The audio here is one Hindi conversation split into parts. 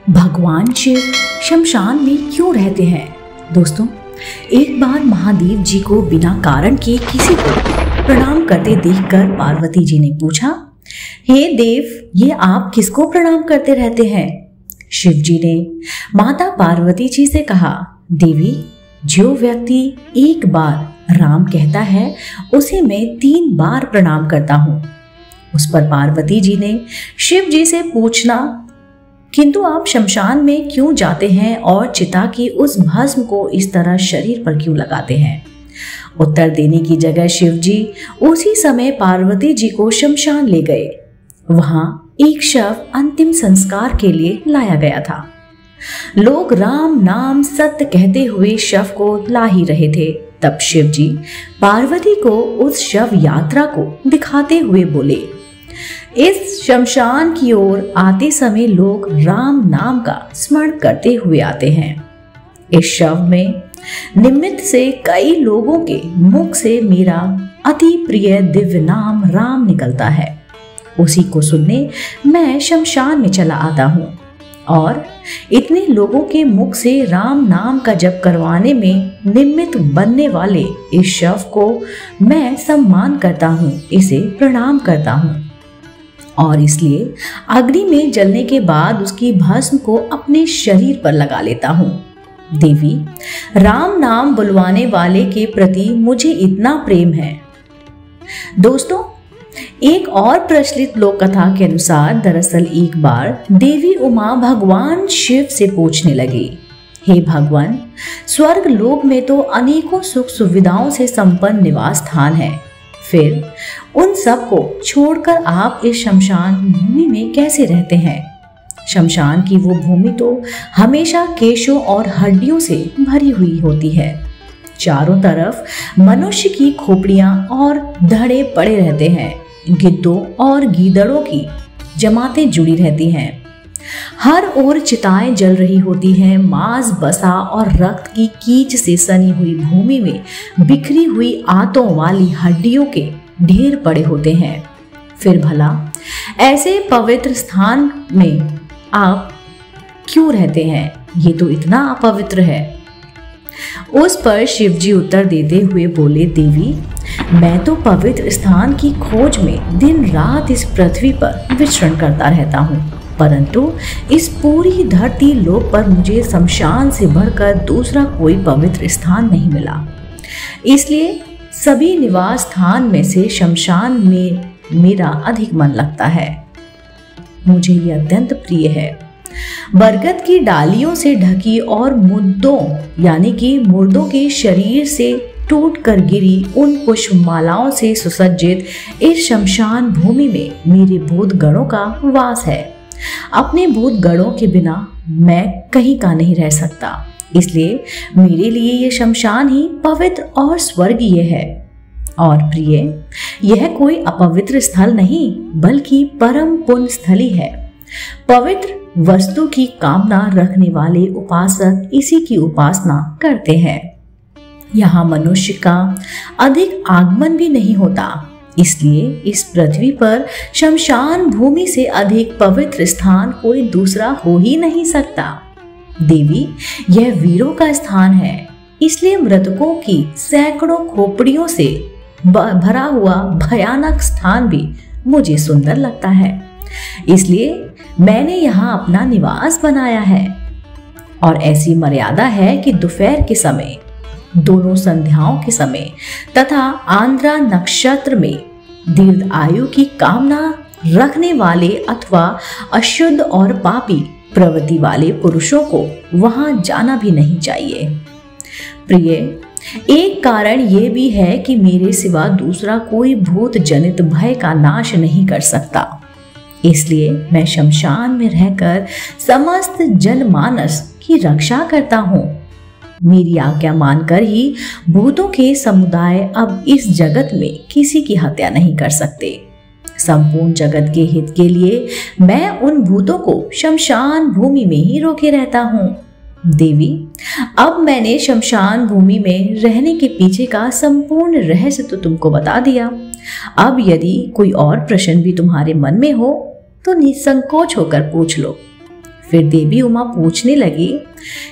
भगवान शिव शमशान में क्यों रहते हैं? दोस्तों, एक बार महादेव जी को बिना कारण के किसी को प्रणाम करते देखकर पार्वती जी ने पूछा, हे देव, ये आप किसको प्रणाम करते रहते हैं? शिव जी ने माता पार्वती जी से कहा, देवी, जो व्यक्ति एक बार राम कहता है उसे मैं 3 बार प्रणाम करता हूँ। उस पर पार्वती जी ने शिव जी से पूछना, किंतु आप शमशान में क्यों जाते हैं और चिता की उस भस्म को इस तरह शरीर पर क्यों लगाते हैं? उत्तर देने की जगह शिव जी उसी समय पार्वती जी को शमशान ले गए। वहां एक शव अंतिम संस्कार के लिए लाया गया था। लोग राम नाम सत्य कहते हुए शव को ला ही रहे थे। तब शिव जी पार्वती को उस शव यात्रा को दिखाते हुए बोले, इस शमशान की ओर आते समय लोग राम नाम का स्मरण करते हुए आते हैं। इस शव में निमित्त से कई लोगों के मुख से मेरा अति प्रिय दिव्य नाम राम निकलता है। उसी को सुनने मैं शमशान में चला आता हूँ और इतने लोगों के मुख से राम नाम का जप करवाने में निमित्त बनने वाले इस शव को मैं सम्मान करता हूँ, इसे प्रणाम करता हूँ और इसलिए अग्नि में जलने के बाद उसकी भस्म को अपने शरीर पर लगा लेता हूँ। देवी, राम नाम बुलवाने वाले के प्रति मुझे इतना प्रेम है। दोस्तों, एक और प्रचलित लोक कथा के अनुसार दरअसल एक बार देवी उमा भगवान शिव से पूछने लगी, हे भगवान, स्वर्ग लोक में तो अनेकों सुख सुविधाओं से संपन्न निवास स्थान है, फिर उन सब को छोड़कर आप इस शमशान भूमि में कैसे रहते हैं? शमशान की वो भूमि तो हमेशा केशों और हड्डियों से भरी हुई होती है। चारों तरफ मनुष्य की खोपड़ियां और धड़े पड़े रहते हैं। गिद्धों और गीदड़ों की जमातें जुड़ी रहती हैं। हर ओर चिताएं जल रही होती हैं। मांस, बसा और रक्त की कीच से सनी हुई भूमि में बिखरी हुई आंतों वाली हड्डियों के ढेर पड़े होते हैं। फिर भला ऐसे पवित्र स्थान में आप क्यों रहते हैं? ये तो इतना अपवित्र है। उस पर शिव जी उत्तर देते हुए बोले, देवी, मैं तो पवित्र स्थान की खोज में दिन रात इस पृथ्वी पर विचरण करता रहता हूँ, परंतु इस पूरी धरती लोक पर मुझे शमशान से बढ़कर दूसरा कोई पवित्र स्थान नहीं मिला। इसलिए सभी निवास स्थान में से शमशान में मेरा अधिक मन लगता है। मुझे ये अत्यंत प्रिय है। बरगद की डालियों से ढकी और मुद्दों यानी कि मुर्दों के शरीर से टूट कर गिरी उन पुष्पमालाओं से सुसज्जित इस शमशान भूमि में मेरे भूत गणों का वास है। अपने भूत गणों के बिना मैं कहीं का नहीं रह सकता, इसलिए मेरे लिए ये शमशान ही पवित्र और स्वर्गीय है। और प्रिय, यह कोई अपवित्र स्थल नहीं बल्कि परम पुण्य स्थली है। पवित्र वस्तु की कामना रखने वाले उपासक इसी की उपासना करते हैं। यहाँ मनुष्य का अधिक आगमन भी नहीं होता, इसलिए इस पृथ्वी पर शमशान भूमि से अधिक पवित्र स्थान कोई दूसरा हो ही नहीं सकता। देवी, यह वीरों का स्थान है, इसलिए मृतकों की सैकड़ों खोपड़ियों से भरा हुआ भयानक स्थान भी मुझे सुंदर लगता है। इसलिए मैंने यहाँ अपना निवास बनाया है। और ऐसी मर्यादा है कि दोपहर के समय, दोनों संध्याओं के समय तथा आंद्रा नक्षत्र में दीर्घ आयु की कामना रखने वाले अथवा अशुद्ध और पापी प्रवृत्ति वाले पुरुषों को वहां जाना भी नहीं चाहिए। प्रिय, एक कारण यह भी है कि मेरे सिवा दूसरा कोई भूत जनित भय का नाश नहीं कर सकता, इसलिए मैं शमशान में रहकर समस्त जनमानस की रक्षा करता हूँ। मेरी आज्ञा मानकर ही भूतों के समुदाय अब इस जगत में किसी की हत्या नहीं कर सकते। संपूर्ण जगत के हित के लिए मैं उन भूतों को शमशान भूमि में ही रोके रहता हूँ। देवी, अब मैंने शमशान भूमि में रहने के पीछे का संपूर्ण रहस्य तो तुमको बता दिया। अब यदि कोई और प्रश्न भी तुम्हारे मन में हो तो निसंकोच होकर पूछ लो। फिर देवी उमा पूछने लगी,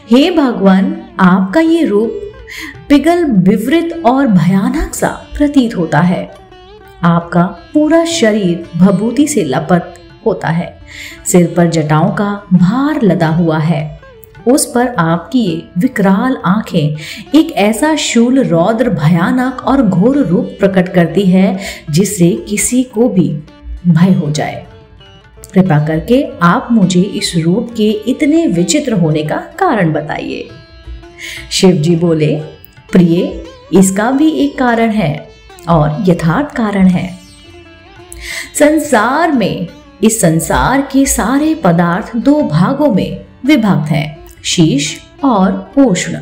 हे भगवान, आपका ये रूप पिघल विवृत और भयानक सा प्रतीत होता है। आपका पूरा शरीर भभूति से लपट होता है, सिर पर जटाओं का भार लदा हुआ है, उस पर आपकी ये विकराल आंखें एक ऐसा शूल, रौद्र, भयानक और घोर रूप प्रकट करती है जिससे किसी को भी भय हो जाए। कृपा करके आप मुझे इस रूप के इतने विचित्र होने का कारण बताइए। शिव जी बोले, प्रिय, इसका भी एक कारण है और यथार्थ कारण है। संसार में, इस संसार के सारे पदार्थ दो भागों में विभक्त हैं, शीश और उष्ण।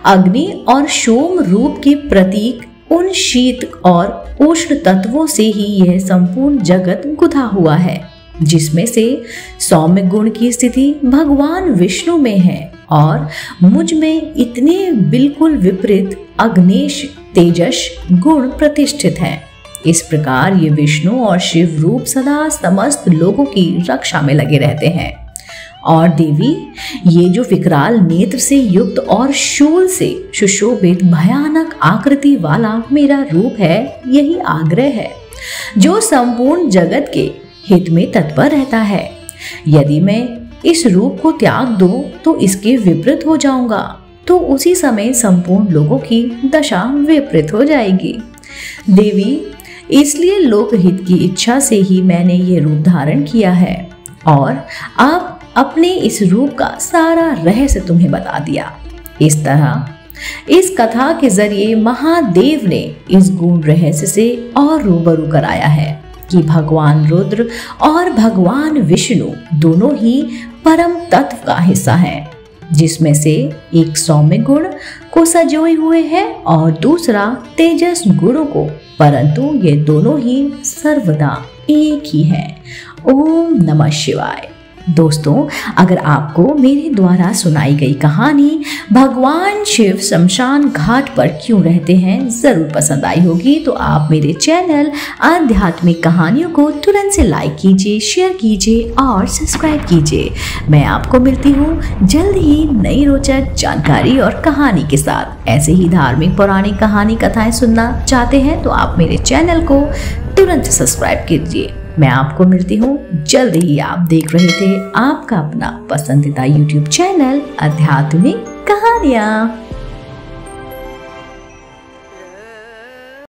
अग्नि और सोम रूप के प्रतीक उन शीत और उष्ण तत्वों से ही यह संपूर्ण जगत गुथा हुआ है, जिसमें से सौम्य गुण की स्थिति भगवान विष्णु में है और मुझ में इतने बिल्कुल विपरीत अग्नेश तेजस गुण प्रतिष्ठित हैं। इस प्रकार ये विष्णु और शिव रूप सदा समस्त लोगों की रक्षा में लगे रहते हैं। और देवी, ये जो विकराल नेत्र से युक्त और शूल से सुशोभित भयानक आकृति वाला मेरा रूप है, यही आग्रह है जो संपूर्ण जगत के हित में तत्पर रहता है। यदि मैं इस रूप को त्याग दूं तो इसके विपरीत हो जाऊंगा, तो उसी समय संपूर्ण लोगों की दशा विपरीत हो जाएगी। देवी, इसलिए लोकहित की इच्छा से ही मैंने ये रूप धारण किया है और आप अपने इस रूप का सारा रहस्य तुम्हें बता दिया। इस तरह इस कथा के जरिए महादेव ने इस गूढ़ रहस्य से और रूबरू कराया है कि भगवान रुद्र और भगवान विष्णु दोनों ही परम तत्व का हिस्सा हैं, जिसमें से एक सौम्य गुण को सजोए हुए है और दूसरा तेजस गुणों को, परंतु ये दोनों ही सर्वदा एक ही है। ओम नमः शिवाय। दोस्तों, अगर आपको मेरे द्वारा सुनाई गई कहानी भगवान शिव शमशान घाट पर क्यों रहते हैं जरूर पसंद आई होगी, तो आप मेरे चैनल आध्यात्मिक कहानियों को तुरंत से लाइक कीजिए, शेयर कीजिए और सब्सक्राइब कीजिए। मैं आपको मिलती हूँ जल्द ही नई रोचक जानकारी और कहानी के साथ। ऐसे ही धार्मिक पौराणिक कहानी कथाएं सुनना चाहते हैं तो आप मेरे चैनल को तुरंत सब्सक्राइब कीजिए। मैं आपको मिलती हूँ जल्द ही। आप देख रहे थे आपका अपना पसंदीदा YouTube चैनल आध्यात्मिक कहानियाँ।